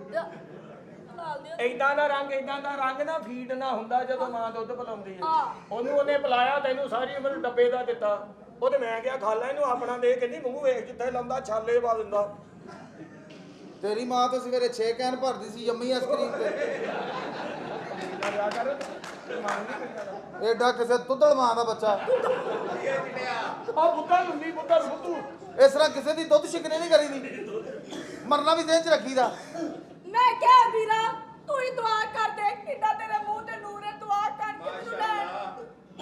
ਇਦਾਂ ਦਾ ਰੰਗ ਨਾ ਫੀਡ ਨਾ ਹੁੰਦਾ ਜਦੋਂ ਮਾਂ ਦੁੱਧ ਪਿਲਾਉਂਦੀ ਹੈ ਉਹਨੂੰ ਉਹਨੇ ਪਿਲਾਇਆ ਤੈਨੂੰ ਸਾਰੀ ਉਮਰ ਡੱਬੇ ਦਾ ਦਿੱਤਾ ਉਹ ਤੇ ਮੈਂ ਕਿਹਾ ਖਾ ਲੈ ਇਹਨੂੰ ਆਪਣਾ ਦੇ ਕਹਿੰਦੀ ਮੂੰਹ ਵੇਖ ਜਿੱਥੇ ਲਾਉਂਦਾ ਛਾਲੇ ਪਾ ਦਿੰਦਾ
ਤੇਰੀ ਮਾਂ ਤਾਂ ਸਵੇਰੇ 6 ਕੈਨ ਭਰਦੀ ਸੀ ਯੰਮੀ ਆਈਸਕ੍ਰੀਮ ਤੇ ਏਡਾ ਕਿਸੇ ਤੁੱਦਲ ਮਾਂ ਦਾ ਬੱਚਾ
ਆ ਬੁੱਧਾ ਲੁੰਡੀ ਬੁੱਧਾ ਬੁੱਧੂ
ਇਸ ਤਰ੍ਹਾਂ ਕਿਸੇ ਦੀ ਦੁੱਧ ਸ਼ਿਕਨੇ ਨਹੀਂ ਕਰੀਦੀ ਮਰਨਾ ਵੀ ਦੇਹ 'ਚ ਰੱਖੀਦਾ
ਮੈਂ ਕਿਹਾ ਵੀਰਾ ਤੂੰ ਹੀ ਦੁਆ ਕਰ ਦੇ ਕਿੰਨਾ ਤੇਰੇ ਮੂੰਹ ਤੇ ਨੂਰ ਹੈ ਦੁਆ ਕਰਕੇ ਮੈਨੂੰ ਲੈ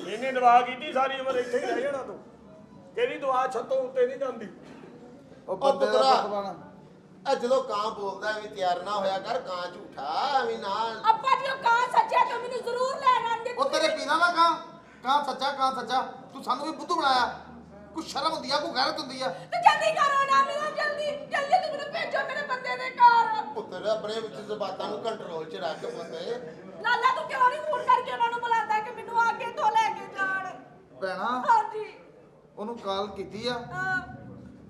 ਇਹਨੇ ਦੁਆ ਕੀਤੀ ਸਾਰੀ ਉਮਰ ਇੱਥੇ ਹੀ ਰਹਿ ਜਾਣਾ ਤੂੰ ਕਿਹੜੀ ਦੁਆ ਛੱਤੋਂ ਉੱਤੇ ਨਹੀਂ ਜਾਂਦੀ
ਉਹ ਬੰਦੇ ਦਾ
ਪੁੱਤਰਾ।
ਪੁੱਤ ਬਣ
ਆ ਜਦੋਂ ਕਾਂ ਬੋਲਦਾ ਐਵੇਂ ਤਿਆਰ ਨਾ ਹੋਇਆ ਕਰ ਕਾਂ ਝੂਠਾ ਐਵੇਂ ਨਾ
ਅੱਬਾ ਜੀ ਉਹ ਕਾਂ ਸੱਚਿਆ ਤੂੰ ਮੈਨੂੰ ਜ਼ਰੂਰ ਲੈਣ ਆਣਗੇ
ਉਹ ਤੇਰੇ ਪੀਣਾ ਨਾ ਕਾਂ ਸੱਚਾ ਤੂੰ ਸਾਨੂੰ ਵੀ ਬੁੱਧੂ ਬਣਾਇਆ ਕੁਛ ਸ਼ਰਮ ਹੁੰਦੀ ਆ ਕੋਈ ਗੈਰਤ ਹੁੰਦੀ ਆ
ਤੇ ਜਲਦੀ ਕਰੋ ਨਾ ਮੇਰਾ ਜਲਦੀ ਤੂੰ ਮੈਨੂੰ ਭੇਜੋ ਮੇਰੇ ਬੰਦੇ ਦੇ ਘਰ
ਪੁੱਤਰ ਆਪਣੇ ਵਿੱਚ ਜ਼ਬਾਤਾਂ ਨੂੰ ਕੰਟਰੋਲ 'ਚ ਰੱਖ ਪੁੱਤੇ
ਲਾਲਾ ਤੂੰ ਕਿਉਂ ਨਹੀਂ ਫੋਨ ਕਰਕੇ ਉਹਨਾਂ ਨੂੰ ਬੁਲਾਉਂਦਾ ਕਿ ਮੈਨੂੰ ਅੱਗੇ ਤੋਂ ਲੈ ਕੇ ਜਾਣ
ਭੈਣਾ
ਹਾਂਜੀ
ਉਹਨੂੰ ਕਾਲ ਕੀਤੀ ਆ
ਹਾਂ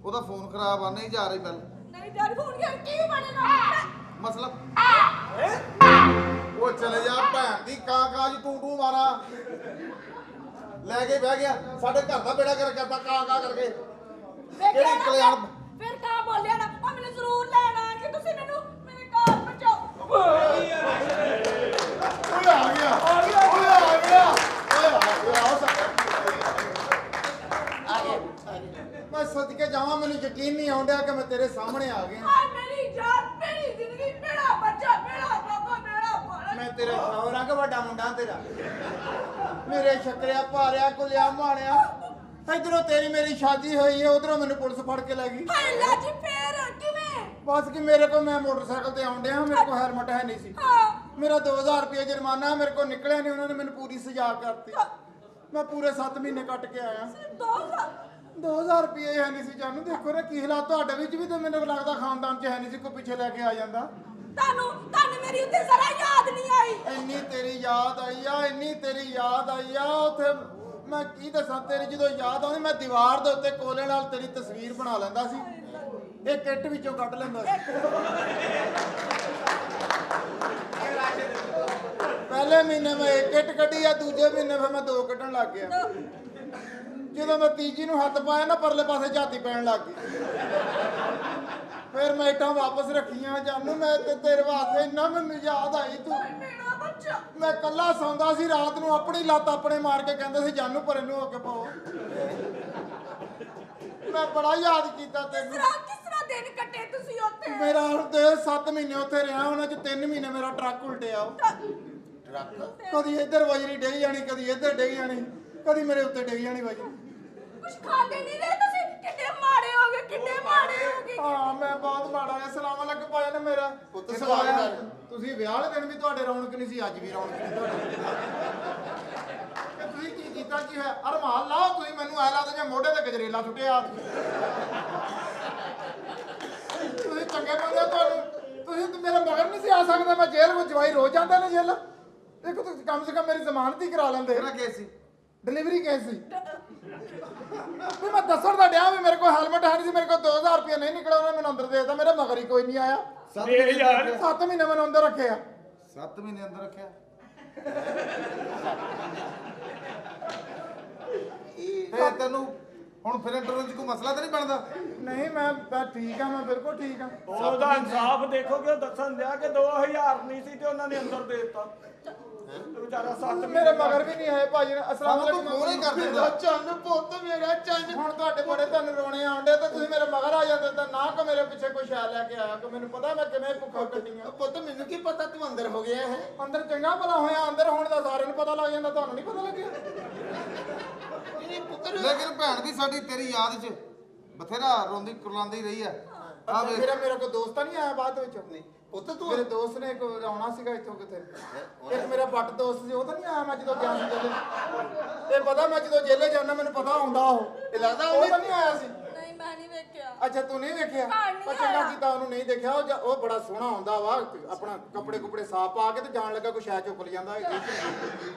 ਉਹਦਾ ਫੋਨ ਖਰਾਬ ਆ ਨਹੀਂ ਜਾ ਰਹੀ ਗੱਲ
ਨਹੀਂ ਜਾਨ ਫੋਨ ਕਰ ਕੀ ਬਣੇਗਾ
ਮਸਲਾ ਉਹ ਚਲੇ ਜਾ ਭੈਣ ਦੀ ਕਾਂ ਜੀ ਟੂ ਮਾਰਾ ਲੈ ਕੇ ਬਹਿ ਗਿਆ ਸਾਡੇ ਘਰ ਦਾ ਬੇੜਾ ਕਰ ਕਰਤਾ ਕਾਂ ਕਰਕੇ
ਵੇਖਿਆ
ਕਿਹੜੀ
ਨਾ
ਕਲਿਆਣ
ਫਿਰ ਕਾ ਬੋਲਿਆ ਨਾ ਉਹ ਮੈਨੂੰ ਜ਼ਰੂਰ ਲੈਣ ਆਣਗੇ ਤੁਸੀਂ ਮੈਨੂੰ ਮੇਰੇ ਘਰ ਪਹੁੰਚਾਓ
ਓਏ ਆ ਗਿਆ ਓਏ ਆ ਗਿਆ
ਮੈਂ ਸਦਕੇ ਜਾਵਾਂ, ਮੈਨੂੰ ਯਕੀਨ ਨਹੀਂ ਆਉਂਦਾ ਕਿ ਮੈਂ ਤੇਰੇ ਸਾਹਮਣੇ ਆ ਗਿਆ।
ਹਾਏ ਮੇਰੀ ਜਾਨ ਮੇਰੀ ਜ਼ਿੰਦਗੀ ਮੇਰਾ ਬੱਚਾ ਮੇਰਾ ਬਾਬਾ ਮੇਰਾ ਪਾਲਣ
ਮੈਂ ਤੇਰਾ ਸ਼ੌਹਰਾਂ ਕਿ ਵੱਡਾ ਮੁੰਡਾ ਤੇਰਾ, ਮੇਰੇ ਸ਼ੱਕਰਿਆ ਭਾਰਿਆ ਕੁਲਿਆ ਮਾਣਿਆ। ਇਧਰੋਂ ਤੇਰੀ ਮੇਰੀ ਸ਼ਾਦੀ ਹੋਈ ਹੈ, ਉਧਰੋਂ ਮੈਨੂੰ ਪੁਲਿਸ ਫੜ ਕੇ ਲੈ ਗਈ।
ਹਾਏ ਅੱਲਾ ਜੀ ਫੇਰ ਕਿਵੇਂ
ਬਸ ਕਿ ਮੇਰੇ ਕੋਲ, ਮੈਂ ਮੋਟਰਸਾਈਕਲ ਤੇ ਆਉਣ ਡਿਆ, ਮੇਰੇ ਕੋਲ ਹੈਲਮਟ ਹੈ ਨਹੀਂ ਸੀ।
ਹਾਂ
ਮੇਰਾ 2000 ਰੁਪਏ ਜੁਰਮਾਨਾ ਮੇਰੇ ਕੋਲ ਨਿਕਲਿਆ ਨਹੀਂ, ਉਹਨਾਂ ਨੇ ਮੈਨੂੰ ਪੂਰੀ ਸਜ਼ਾ ਕਰਤੀ। ਮੈਂ ਪੂਰੇ 7 ਮਹੀਨੇ ਕੱਟ ਕੇ ਆਇਆ।
ਸਿਰਫ
2000 ਰੁਪਏ ਹੈ ਨਹੀਂ ਸੀ। ਜਾਨੂੰ ਦੇਖੋ ਨਾ ਕੀ ਹਾਲਾਤ, ਤੁਹਾਡੇ ਵਿੱਚ ਵੀ ਤਾਂ ਮੈਨੂੰ ਲੱਗਦਾ ਖਾਨਦਾਨ 'ਚ ਹੈ ਨਹੀਂ ਸੀ, ਕੋਈ ਪਿੱਛੇ ਲੈ ਕੇ ਆ ਜਾਂਦਾ।
ਤੁਹਾਨੂੰ ਮੇਰੀ ਉੱਤੇ ਜ਼ਰਾ ਯਾਦ ਨਹੀਂ ਆਈ।
ਇੰਨੀ ਤੇਰੀ ਯਾਦ ਆਈ ਆ, ਇੰਨੀ ਤੇਰੀ ਯਾਦ ਆਈ ਆ। ਉੱਥੇ ਮੈਂ ਕੀ ਦੱਸਾਂ, ਤੇਰੀ ਜਦੋਂ ਯਾਦ ਆਉਂਦੀ ਮੈਂ ਦੀਵਾਰ ਦੇ ਉੱਤੇ ਕੋਲੇ ਨਾਲ ਤੇਰੀ ਤਸਵੀਰ ਬਣਾ ਲੈਂਦਾ ਸੀ, ਇਹ ਕਿੱਟ ਵਿੱਚੋਂ ਕੱਢ ਲੈਂਦਾ ਸੀ। ਪਹਿਲੇ ਮਹੀਨੇ ਮੈਂ ਇੱਕ ਕਿੱਟ ਕੱਢੀ ਆ, ਦੂਜੇ ਮਹੀਨੇ ਫਿਰ ਮੈਂ 2 ਕੱਢਣ ਲੱਗ ਗਿਆ। ਜਦੋਂ ਮੈਂ ਤੀਜੀ ਨੂੰ ਹੱਥ ਪਾਇਆ ਨਾ, ਪਰਲੇ ਪਾਸੇ ਝਾਤੀ ਪੈਣ ਲੱਗ ਗਈ। ਫਿਰ ਮੈਂ ਇੱਟਾਂ ਵਾਪਸ ਰੱਖੀਆਂ। ਜਾਨੂੰ ਮੈਂ ਤੇ ਤੇਰੇ ਵਾਸਤੇ ਇੰਨਾ ਮੈਨੂੰ ਯਾਦ ਆਈ ਤੂੰ।
ਮੇਰਾ ਬੱਚਾ
ਮੈਂ ਕੱਲਾ ਸੌਂਦਾ ਸੀ ਰਾਤ ਨੂੰ, ਆਪਣੀ ਲੱਤ ਆਪਣੇ ਮਾਰ ਕੇ ਕਹਿੰਦੇ ਸੀ ਜਾਨੂੰ ਪਰੇ ਨੂੰ ਹੋ ਕੇ ਪਾਓ। ਮੈਂ ਬੜਾ ਯਾਦ ਕੀਤਾ ਤੈਨੂੰ।
ਕਿਸ ਤਰ੍ਹਾਂ ਦਿਨ ਕੱਟੇ ਤੁਸੀਂ ਉੱਥੇ?
ਮੇਰਾ ਹੁਣ ਤੇ 7 ਮਹੀਨੇ ਉੱਥੇ ਰਿਹਾ, ਉਹਨਾਂ ਚ 3 ਮਹੀਨੇ ਮੇਰਾ ਟਰੱਕ ਉਲਟਿਆ। ਕਦੀ ਇੱਧਰ ਵਜਰੀ ਡਿੱਗ ਜਾਣੀ, ਕਦੀ ਇੱਧਰ ਡਿੱਗ ਜਾਣੀ, ਕਦੀ ਮੇਰੇ ਉੱਤੇ ਡਿੱਗ ਜਾਣੀ ਵਜਰੀ।
ਕੁਛ ਖਾਂਦੇ ਨਹੀਂ ਰਹੇ ਤੁਸੀਂ? ਕਿੰਨੇ ਮਾੜੇ ਹੋ ਗਏ, ਕਿੰਨੇ ਮਾੜੇ ਹੋ ਗਏ।
ਹਾਂ ਮੈਂ ਬਹੁਤ ਮਾੜਾ ਹੈ। ਸਲਾਮ ਲੱਗ ਪਾਇਆ ਨਾ ਮੇਰਾ ਪੁੱਤ। ਸਲਾਮ। ਤੁਸੀਂ ਵਿਆਹ ਵਾਲੇ ਦਿਨ ਵੀ ਤੁਹਾਡੇ ਰੌਣਕ ਨਹੀਂ ਸੀ, ਅੱਜ ਵੀ ਰੌਣਕ ਨਹੀਂ ਤੁਹਾਡੇ। ਤੁਸੀਂ ਕੀ ਕੀਤਾ ਕੀ ਹੋਇਆ? ਅਰਮਾਨ ਲਾਓ ਤੁਸੀਂ ਮੈਨੂੰ ਐ ਲੱਗਦਾ ਜੇ ਮੋਢੇ ਤੇ ਗਜਰੇਲਾ ਸੁੱਟਿਆ। ਤੁਸੀਂ ਚੰਗੇ ਬੰਦੇ, ਤੁਹਾਨੂੰ ਤੁਸੀਂ ਤੇ ਮੇਰੇ ਮਗਰ ਨਹੀਂ ਸੀ ਆ ਸਕਦੇ। ਮੈਂ ਜੇਲ੍ਹ ਵਿੱਚ ਜਵਾਈ ਰੋਜ਼ ਜਾਂਦਾ ਨੇ ਜੇਲ੍ਹ। ਦੇਖੋ ਤੁਸੀਂ ਕਮ ਸੇ ਕਮ ਮੇਰੀ ਜ਼ਮਾਨਤ ਹੀ ਕਰਾ ਲੈਂਦੇ।
ਕਿਹੜਾ ਕੇਸ ਸੀ?
ਡਿਲੀਵਰੀ ਕੇਸ ਸੀ। ਵੀ ਮੈਂ ਦੱਸਣ ਦਾ ਡਿਆ ਵੀ ਮੇਰੇ ਕੋਲ ਹੈਲਮਟ ਹੈ ਨਹੀਂ ਸੀ, ਮੇਰੇ ਕੋਲ 2000 ਰੁਪਏ ਨਹੀਂ ਨਿਕਲਿਆ, ਉਹਨੇ ਮੈਨੂੰ ਅੰਦਰ ਦੇ ਦਿੱਤਾ। ਮੇਰੇ ਮਗਰ ਹੀ ਕੋਈ ਨਹੀਂ ਆਇਆ।
7 ਮਹੀਨੇ
7 ਮਹੀਨੇ ਮੈਨੂੰ ਅੰਦਰ ਰੱਖਿਆ।
7 ਮਹੀਨੇ ਅੰਦਰ ਰੱਖਿਆ। ਤੇ ਤੈਨੂੰ ਹੁਣ ਫਿਰ ਇੰਟਰਵਿਊ 'ਚ ਕੋਈ ਮਸਲਾ ਤਾਂ ਨਹੀਂ ਬਣਦਾ?
ਨਹੀਂ ਮੈਂ ਠੀਕ ਆ, ਮੈਂ ਬਿਲਕੁਲ ਠੀਕ ਆ।
ਉਹਦਾ ਇਨਸਾਫ ਦੇਖੋ ਕਿ ਉਹ ਦੱਸਣ ਦਿਆ ਕਿ 2000 ਨਹੀਂ ਸੀ ਤੇ ਉਹਨਾਂ ਨੇ ਅੰਦਰ ਦੇ ਦਿੱਤਾ। ਵਿਚਾਰਾ 7
ਮੇਰੇ ਮਗਰ ਵੀ ਨਹੀਂ ਆਏ ਭਾਜੀ ਨੇ। ਅਸਲਾਮ
ਸਾਨੂੰ ਤੂੰ ਫੋਨ ਹੀ ਕਰ ਦਿੰਦਾ।
ਚੰਨ ਪੁੱਤ ਮੇਰਾ ਚੰਨ। ਹੁਣ ਤੁਹਾਡੇ ਬੜੇ ਤੁਹਾਨੂੰ ਰੋਣੇ ਆਉਂਦੇ ਤਾਂ ਤੁਸੀਂ ਮੇਰੇ ਮਗਰ ਆ ਜਾਂਦੇ ਤਾਂ ਨਾ ਕੋ ਮੇਰੇ ਪਿੱਛੇ ਕੋਈ ਸ਼ੈ ਲੈ ਕੇ ਆਇਆ ਕਿ ਮੈਨੂੰ ਪਤਾ ਮੈਂ ਕਿਵੇਂ ਭੁੱਖਾ ਕੱਟੀਆਂ।
ਪੁੱਤ ਮੈਨੂੰ ਕੀ ਪਤਾ ਤੂੰ ਅੰਦਰ ਹੋ ਗਿਆ ਹੈ?
ਅੰਦਰ ਚੰਗਾ ਭਲਾ ਹੋਇਆ, ਅੰਦਰ ਹੋਣ ਦਾ ਸਾਰਿਆਂ ਨੂੰ ਪਤਾ ਲੱਗ ਜਾਂਦਾ, ਤੁਹਾਨੂੰ ਨਹੀਂ ਪਤਾ ਲੱਗਿਆ?
ਲੇਕਿਨ ਭੈਣ ਵੀ ਸਾਡੀ ਤੇਰੀ ਯਾਦ 'ਚ ਬਥੇਰਾ ਰੋਂਦੀ ਕੁਰਲਾਉਂਦੀ ਰਹੀ ਆ। ਆ ਵੇਖ
ਮੇਰਾ ਕੋਈ ਦੋਸਤ ਤਾਂ ਨਹੀਂ ਆਇਆ ਬਾਅਦ ਵਿੱਚ? ਨਹੀਂ
ਪੁੱਤ ਤੂੰ
ਮੇਰੇ ਦੋਸਤ ਨੇ ਕੋਈ ਆਉਣਾ ਸੀਗਾ ਇੱਥੋਂ ਕਿਤੇ। ਇੱਕ ਮੇਰਾ ਬੱਟ ਦੋਸਤ ਸੀ, ਉਹ ਤਾਂ ਨਹੀਂ ਆਇਆ ਮੈਂ ਜਦੋਂ ਗਿਆ ਸੀ ਜੇਲੇ। ਇਹ ਪਤਾ ਮੈਂ ਜਦੋਂ ਜੇਲੇ ਜਾਂਦਾ ਮੈਨੂੰ ਪਤਾ ਆਉਂਦਾ ਉਹ।
ਇਹ ਲੱਗਦਾ
ਉਹ ਤਾਂ ਨਹੀਂ ਆਇਆ ਸੀ।
ਨਹੀਂ ਮੈਂ ਨਹੀਂ ਵੇਖਿਆ।
ਅੱਛਾ ਤੂੰ ਨਹੀਂ ਵੇਖਿਆ?
ਘਰ ਨਹੀਂ
ਪਰ ਚੰਗਾ
ਆਇਆ।
ਕੀਤਾ ਉਹਨੂੰ ਨਹੀਂ ਦੇਖਿਆ। ਉਹ ਬੜਾ ਸੋਹਣਾ ਹੁੰਦਾ ਵਾ, ਆਪਣਾ ਕੱਪੜੇ ਕੁਪੜੇ ਸਾਫ਼ ਪਾ ਕੇ ਤੇ ਜਾਣ ਲੱਗਾ ਕੋਈ ਸ਼ੈ ਚੁੱਕ ਲਿਆਂਦਾ।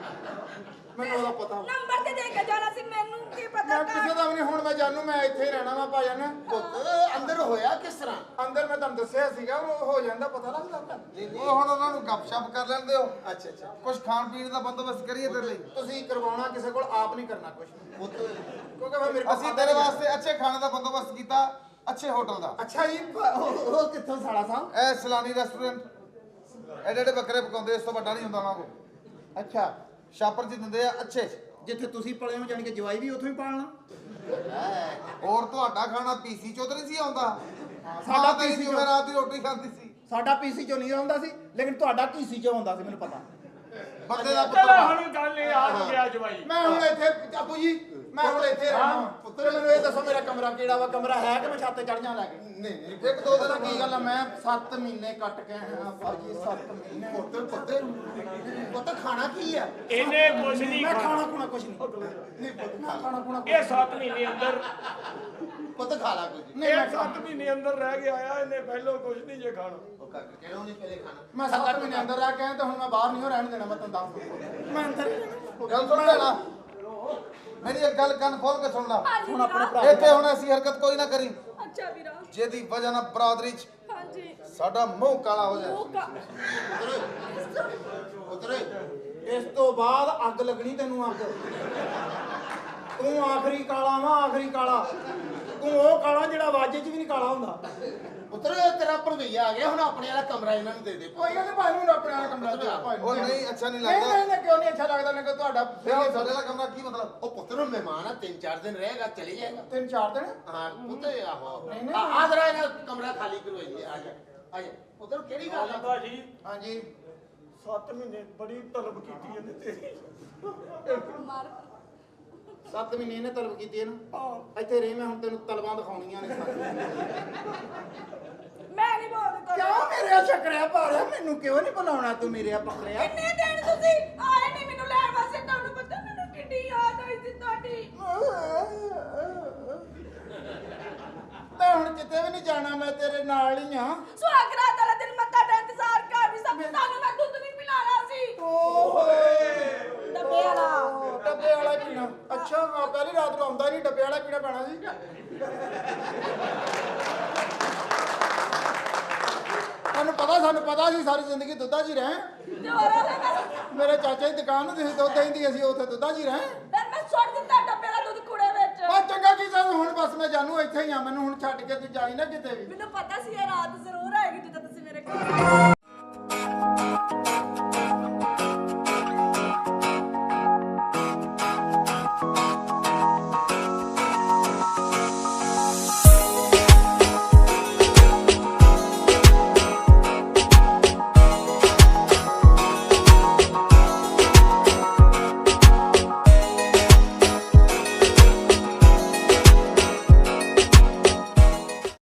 ਮੈਨੂੰ ਉਹਦਾ ਪਤਾ ਵਾ।
ਨੰਬਰ ਤੇ ਦੇ ਕੇ ਜਾਣਾ ਸੀ, ਮੈਨੂੰ ਕੀ ਪਤਾ।
ਮੈਂ ਕਿਸੇ ਦਾ ਵੀ ਨਹੀਂ। ਹੁਣ ਮੈਂ ਜਾਣੂ ਮੈਂ ਇੱਥੇ ਹੀ ਰਹਿਣਾ ਵਾ ਭਾਜਨ।
ਪੁੱਤ ਅੰਦਰ ਹੋਇਆ ਕਿਸ ਤਰ੍ਹਾਂ?
ਅੰਦਰ ਮੈਂ ਤੁਹਾਨੂੰ ਦੱਸਿਆ ਸੀਗਾ, ਉਹ ਹੋ ਜਾਂਦਾ ਪਤਾ ਲੱਗਦਾ।
ਉਹ ਹੁਣ ਉਹਨਾਂ ਨੂੰ ਗੱਪਸ਼ਪ ਕਰ ਲੈਣ ਦਿਓ।
ਅੱਛਾ ਅੱਛਾ।
ਕੁਝ ਖਾਣ ਪੀਣ ਦਾ ਬੰਦੋਬਸਤ ਕਰੀਏ ਤੇਰੇ ਲਈ।
ਤੁਸੀਂ ਕਰਵਾਉਣਾ ਕਿਸੇ ਕੋਲ, ਆਪ ਨਹੀਂ ਕਰਨਾ ਕੁਝ।
ਪੁੱਤ
ਕਿਉਂਕਿ ਮੈਂ ਮੇਰੇ ਕੋਲ
ਅਸੀਂ ਤੇਰੇ ਵਾਸਤੇ ਅੱਛੇ ਖਾਣੇ ਦਾ ਬੰਦੋਬਸਤ ਕੀਤਾ, ਅੱਛੇ ਹੋਟਲ ਦਾ।
ਅੱਛਾ ਜੀ। ਉਹ ਕਿੱਥੋਂ ਸਾਲਾ ਸਾਹਿਬ?
ਇਹ ਸਲਾਨੀ ਰੈਸਟੋਰੈਂਟ ਐਡੇ ਐਡੇ ਬੱਕਰੇ ਪਕਾਉਂਦੇ, ਇਸ ਤੋਂ ਵੱਡਾ ਨਹੀਂ ਹੁੰਦਾ ਉਹਨਾਂ ਕੋਲ।
ਅੱਛਾ।
ਸ਼ਾਪਰ ਜੀ ਦਿੰਦੇ ਆ ਅੱਛੇ।
ਜਿੱਥੇ ਤੁਸੀਂ ਪਲੇ ਹੋ ਜਾਣੀ ਕਿ ਜਵਾਈ ਵੀ ਉੱਥੋਂ ਹੀ ਪਾਲਣਾ।
ਹੋਰ ਤੁਹਾਡਾ ਖਾਣਾ ਪੀਸੀ ਚੋਂ ਤਾਂ ਨਹੀਂ ਸੀ ਆਉਂਦਾ?
ਸਾਡਾ
ਸਾਡਾ
PC
ਪੀਸੀ
ਚੋਂ।
ਮੈਂ ਰਾਤ ਦੀ ਰੋਟੀ ਖਾਂਦੀ ਸੀ।
ਸਾਡਾ ਪੀਸੀ ਚੋਂ ਨਹੀਂ ਆਉਂਦਾ ਸੀ, ਲੇਕਿਨ ਤੁਹਾਡਾ ਪੀਸੀ ਚੋਂ ਆਉਂਦਾ ਸੀ, ਮੈਨੂੰ ਪਤਾ।
ਬੰਦੇ ਦਾ
ਚਲੋ
ਪੁੱਤਰ
ਹੁਣ ਗੱਲ ਇਹ ਆ ਗਿਆ ਜਵਾਈ।
ਮੈਂ ਹੁਣ ਇੱਥੇ ਆਪੂ ਜੀ, ਮੈਂ ਹੁਣ ਇੱਥੇ ਰਹਿਣਾ। ਪੁੱਤਰ ਮੈਨੂੰ ਇਹ ਦੱਸੋ ਮੇਰਾ ਕਮਰਾ ਕਿਹੜਾ ਵਾ? ਕਮਰਾ ਹੈ ਕਿ ਮੈਂ ਛੱਤ ਤੇ ਚੜ ਜਾ ਲੈ ਕੇ?
ਨਹੀਂ
ਇੱਕ ਦੋ ਦਿਨ ਕੀ ਗੱਲ ਆ, ਮੈਂ 7 ਮਹੀਨੇ ਕੱਟ ਕੇ ਆਇਆ ਭਾਜੀ। 7 ਮਹੀਨੇ
ਪੁੱਤ ਖਾਣਾ ਕੀ ਆ?
ਇਹਨੇ ਕੁਛ ਨਹੀਂ
ਮੈਂ
ਖਾਣਾ।
ਖਾਣਾ ਖੁਣਾ ਕੁਛ ਨਹੀਂ। ਨਹੀਂ ਪੁੱਤ ਮੈਂ ਖਾਣਾ ਖੁਣਾ
ਇਹ 7 ਮਹੀਨੇ ਅੰਦਰ
ਪੁੱਤ ਖਾ ਲਾ ਕੁਝ।
ਨਹੀਂ ਮੈਂ
ਇਹ 7 ਮਹੀਨੇ ਅੰਦਰ ਰਹਿ ਕੇ ਆਇਆ, ਇਹਨੇ ਪਹਿਲੋਂ ਕੁਛ ਨਹੀਂ ਜੇ ਖਾਣਾ।
ਉਹ ਕਾਕਾ ਕਿਹੜਾ ਨਹੀਂ ਪਹਿਲੇ ਖਾਣਾ?
ਮੈਂ 7 ਮਹੀਨੇ ਅੰਦਰ ਰਹਿ ਕੇ ਆਇਆ ਤੇ ਹੁਣ ਮੈਂ ਬਾਹਰ ਨਹੀਂ ਰਹਿਣ ਦੇਣਾ। ਮੈਂ ਤੁਹਾਨੂੰ ਦੱਸ ਦਿੰਦਾ ਮੈਂ ਅੰਦਰ ਹੀ ਰਹਿਣਾ।
ਗੱਲ ਸੁਣ ਲੈਣਾ। ਮੇਰੀ ਇੱਕ ਗੱਲ ਕੰਨ ਖੋਲ ਕੇ ਸੁਣ ਲੈ।
ਹਾਂਜੀ
ਹੁਣ ਆਪਣੇ
ਵੀਰਾ।
ਭਰਾ
ਇੱਥੇ ਹੁਣ ਐਸੀ ਹਰਕਤ ਕੋਈ ਨਾ ਕਰੀ
ਅੱਛਾ ਵੀਰਾ।
ਜਿਹਦੀ ਵਜ੍ਹਾ ਨਾਲ ਬਰਾਦਰੀ 'ਚ
ਹਾਂਜੀ
ਸਾਡਾ ਮੂੰਹ ਕਾਲਾ ਹੋ ਜਾਏ।
ਉਹ ਕਾ
ਪੁੱਤਰ
ਇਸ ਤੋਂ ਬਾਅਦ ਅੱਗ ਲੱਗਣੀ ਤੈਨੂੰ। ਅੱਗ ਤੂੰ ਆਖਰੀ ਕਾਲਾ ਵਾ, ਆਖਰੀ ਕਾਲਾ।
ਤੂੰ ਉਹ ਕਾਲਾ ਜਿਹੜਾ ਵਾਜੇ 'ਚ ਵੀ ਨਹੀਂ ਕਾਲਾ ਹੁੰਦਾ।
ਪੁੱਤਰ ਤੇਰਾ ਭਰਵਈਆ ਆ ਗਿਆ ਹੁਣ ਆਪਣੇ ਵਾਲਾ ਕਮਰਾ ਇਹਨਾਂ ਨੂੰ ਦੇ ਦੇ। ਕੋਈ ਗੱਲ ਨਹੀਂ ਭਾਈ ਨੂੰ ਆਪਣੇ ਵਾਲਾ ਕਮਰਾ ਦੇ ਭਾਈ
ਉਹ ਨਹੀਂ ਅੱਛਾ ਨਹੀਂ
ਨਹੀਂ
ਲੱਗਦਾ
ਨਹੀਂ ਕਿਉਂ ਨਹੀਂ ਅੱਛਾ ਲੱਗਦਾ ਨਾ ਤੁਹਾਡਾ
ਫਿਰ ਇਹ ਸਾਡੇ ਵਾਲਾ ਕਮਰਾ ਕੀ ਮਤਲਬ
ਉਹ ਪੁੱਤਰ ਨੂੰ ਮਹਿਮਾਨ ਆ 3-4 ਦਿਨ ਰਹੇਗਾ ਚਲੇ ਜਾਏਗਾ
3-4 ਦਿਨ
ਹਾਂ ਪੁੱਤ ਆਹੋ
ਨਹੀਂ, ਨਹੀਂ।
ਆ ਜਰਾ ਇਹਨਾਂ ਕਮਰਾ ਖਾਲੀ ਕਰਵਾਈਏ ਆ ਜਾ ਪੁੱਤਰ ਕਿਹੜੀ ਗੱਲ ਆ
ਭਾਜੀ
ਹਾਂਜੀ
7 ਮਹੀਨੇ ਬੜੀ ਤਲਬ ਕੀਤੀ ਇਹਨੇ ਤੇਰੀ।
ਮਾਰ
7 ਮਹੀਨੇ ਇਹਨੇ ਤਲਬ ਕੀਤੀ ਇਹਨੂੰ ਇੱਥੇ ਰਹੀ ਮੈਂ ਹੁਣ ਤੈਨੂੰ ਤਲਬਾਂ ਦਿਖਾਉਣੀਆਂ ਨੇ
ਮੈਂ ਨਹੀਂ ਬੋਲਦੀ ਤੁਹਾਡੇ
ਕਿਉਂ ਮੇਰੇ ਚੱਕਰਿਆ ਪਾੜਿਆ ਮੈਨੂੰ ਕਿਉਂ ਨਹੀਂ ਬੁਲਾਉਣਾ ਤੂੰ ਮੇਰੇ ਪਕੜਿਆ
ਕਿੰਨੇ ਦਿਨ ਤੁਸੀਂ ਆਏ ਨਹੀਂ ਮੈਨੂੰ ਲੈਣ ਵਾਸਤੇ ਤੁਹਾਨੂੰ ਪਤਾ ਮੈਨੂੰ ਕਿੰਨੀ ਯਾਦ ਆਈ ਸੀ ਤੁਹਾਡੀ
ਮੈਂ ਹੁਣ ਕਿਤੇ ਵੀ ਨਹੀਂ ਜਾਣਾ ਮੈਂ ਤੇਰੇ ਨਾਲ ਹੀ ਆ
ਸੁਹਾਗਰਾਤ ਵਾਲਾ ਦਿਨ ਮੈਂ ਤੁਹਾਡਾ ਇੰਤਜ਼ਾਰ ਕਰ ਰਹੀ ਸੀ ਤੁਹਾਨੂੰ ਮੈਂ ਦੁੱਧ ਨਹੀਂ ਪਿਲਾਣਾ ਸੀ ਡੱਬੇ ਵਾਲਾ
ਡੱਬੇ ਵਾਲਾ ਹੀ ਪੀਣਾ ਅੱਛਾ ਹਾਂ ਪਹਿਲੀ ਰਾਤ ਨੂੰ ਆਉਂਦਾ ਨਹੀਂ ਡੱਬੇ ਵਾਲਾ ਪੀਣਾ ਪੈਣਾ ਸੀ ਸਾਨੂੰ ਪਤਾ ਸੀ ਸਾਰੀ ਜ਼ਿੰਦਗੀ ਦੁੱਧਾਂ 'ਚ ਹੀ ਰਹੇ
ਤੇ ਹੋਰ ਉਹਦੇ ਮੈਂ
ਮੇਰੇ ਚਾਚਾ ਦੀ ਦੁਕਾਨ ਨੂੰ ਤੁਸੀਂ ਦੁੱਧ ਦਿੰਦੀ ਅਸੀਂ ਉੱਥੇ ਦੁੱਧਾਂ 'ਚ ਹੀ ਰਹੇ
ਫਿਰ ਮੈਂ ਸੁੱਟ ਦਿੱਤਾ ਡੱਬੇ ਦਾ ਦੁੱਧ ਕੂੜੇ ਵਿੱਚ
ਉਹ ਚੰਗਾ ਕੀਤਾ ਹੁਣ ਬਸ ਮੈਂ ਜਾਣੂ ਇੱਥੇ ਹੀ ਆ ਮੈਨੂੰ ਹੁਣ ਛੱਡ ਕੇ ਤੂੰ ਜਾਈ ਨਾ ਕਿਤੇ ਵੀ
ਮੈਨੂੰ ਪਤਾ ਸੀ ਇਹ ਰਾਤ ਜ਼ਰੂਰ ਆਏਗੀ ਜਦੋਂ ਤੁਸੀਂ ਮੇਰੇ ਕੋਲ